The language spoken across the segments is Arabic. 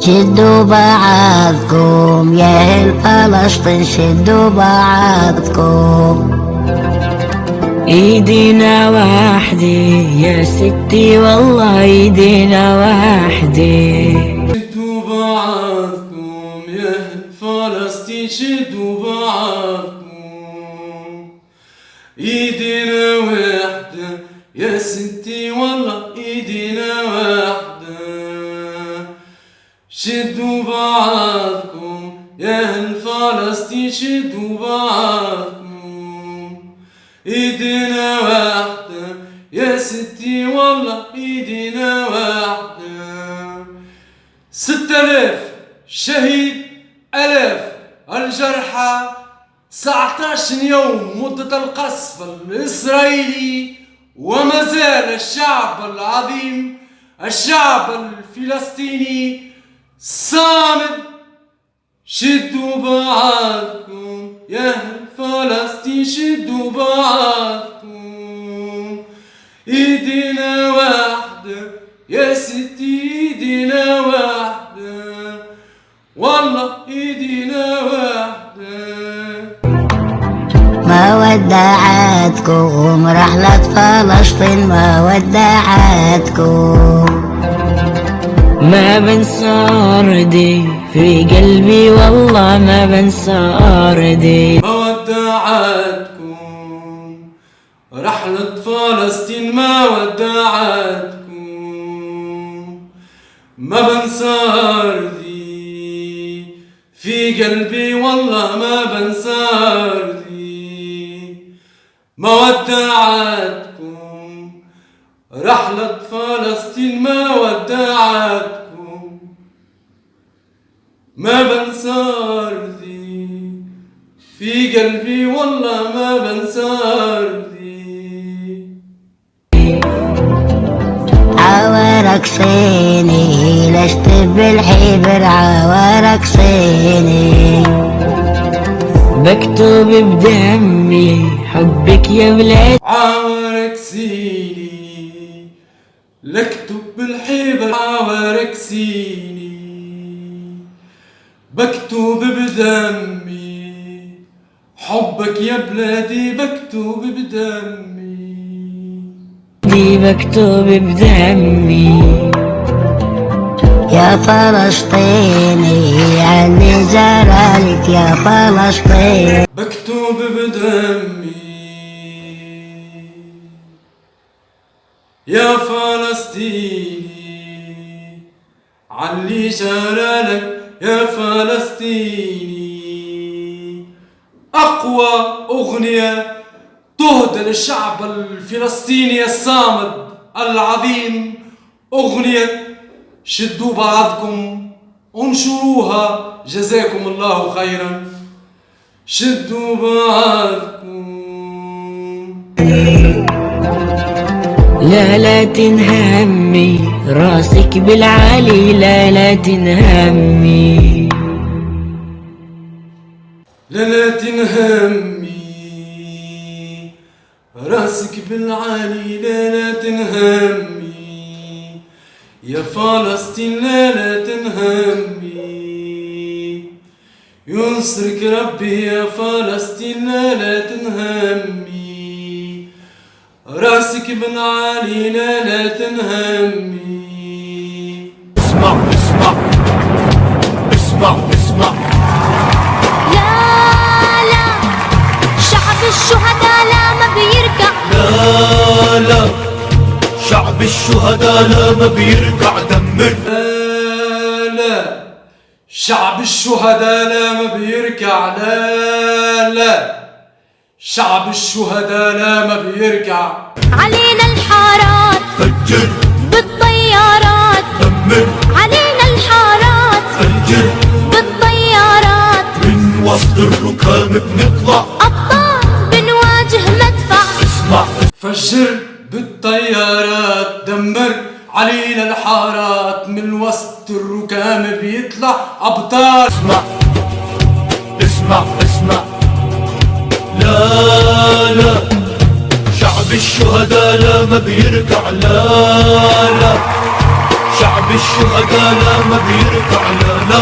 شدوا بعضكم يا أهل فلسطين، شدوا بعضكم. ايدينا واحدة يا ستي والله ايدينا واحدة. شدوا بعضكم يا أهل فلسطين، شدوا بعضكم. ايدينا واحدة يا ستي والله ايدينا واحدة. شدوا بعضكم يا أهل فلسطين، شدوا بعضكم. ايدينا واحدة يا ستي والله ايدينا واحدة. 6000 شهيد، 1000 الجرحى، 19 يوم مدة القصف الإسرائيلي، وما زال الشعب العظيم الشعب الفلسطيني صامد. شدوا بعضكم يا أهل فلسطين، شدوا بعضكم. ايدينا واحدة يا ستي ايدينا واحدة، والله ايدينا واحدة. ما ودعتكم رحلة فلسطين، ما ودعتكم. ما بنسى أرضي في قلبي والله ما بنسى أرضي. ما ودعتكم رحلة فلسطين، ما ودعتكم. ما بنسى أرضي في قلبي والله ما بنسى أرضي. ما ودعتكم رحلة فلسطين، ما ودعتكم. ما بنسى أرضي في قلبي والله ما بنسى أرضي. عوارك صيني لست بالحبر، عوارك صيني. بكتب بدمي حبك يا بلاد. عوارك سيني لكتب بالحبر، عوارك سيني. بكتب بدمي حبك يا بلادي، بكتب بدمي. دي بكتب بدمي يا فلسطيني عني زرالك يا فلسطين. بكتب بدمي يا فلسطيني علي جرالك يا فلسطيني. أقوى أغنية تهدى للشعب الفلسطيني الصامد العظيم، أغنية شدوا بعضكم، انشروها جزاكم الله خيرا. شدوا بعضكم. لا لا تنهمي راسك بالعالي، لا لا تنهمي. لا لا تنهمي راسك بالعالي، لا لا تنهمي يا فلسطين، لا لا تنهمي. ينصرك ربي يا فلسطين، لا لا تنهمي راسك بالعالي، لا لا تنهمي. اسمع اسمع اسمع اسمع. لا لا شعب الشهداء لا ما بيرجع. لا لا شعب الشهداء لا ما بيرجع. دمر. لا لا شعب الشهداء لا ما بيركع. لا لا شعب الشهداء لا ما بيركع. علينا الحارات فجر بالطيارات، دمر. علينا الحارات فجر بالطيارات. من وسط الركام بنطلع أبطال بنواجه مدفع. اسمع. فجر بالطيارات، دمر علينا الحارات، من وسط الركام بيطلع أبطال. اسمع اسمع اسمع. لا لا شعب الشهداء لا ما بيرجع. لا لا شعب الشهداء لا ما بيركع لا لا.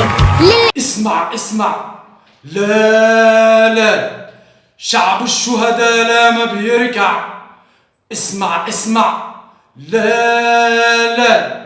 اسمع اسمع، لا لا، شعب الشهداء لا ما بيركع. اسمع اسمع، لا لا،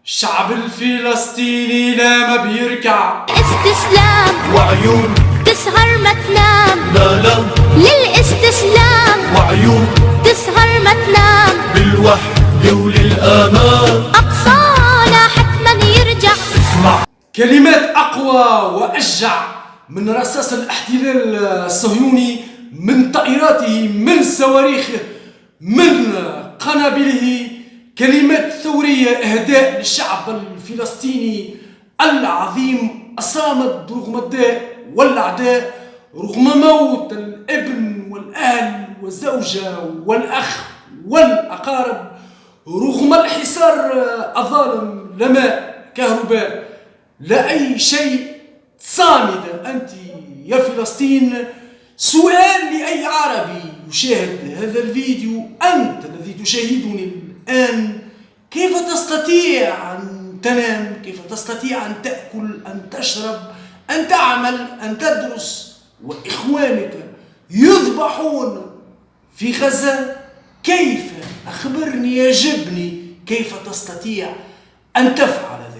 شعب الفلسطيني لا ما بيركع. استسلام وعيون تسهر ما تنام، لا لا، للاستسلام وعيون تسهر ما تنام. بالوحدة وللأمان أقصانا حتما يرجع. اسمع كلمات أقوى وأشجع من رصاص الاحتلال الصهيوني، من طائراته، من صواريخه، من قنابله. كلمات ثورية إهداء للشعب الفلسطيني العظيم الصامد رغم الداء والأعداء، رغم موت الابن والأهل والزوجة والأخ والأقارب، رغم الحصار الظالم، لا ماء كهرباء لا أي شيء. صامدة أنت يا فلسطين. سؤال لأي عربي يشاهد هذا الفيديو، أنت الذي تشاهدني الآن، كيف تستطيع أن تنام؟ كيف تستطيع أن تأكل، أن تشرب، أن تعمل، أن تدرس، وإخوانك يذبحون في غزة؟ كيف؟ أخبرني يا جبني، كيف تستطيع أن تفعل ذلك؟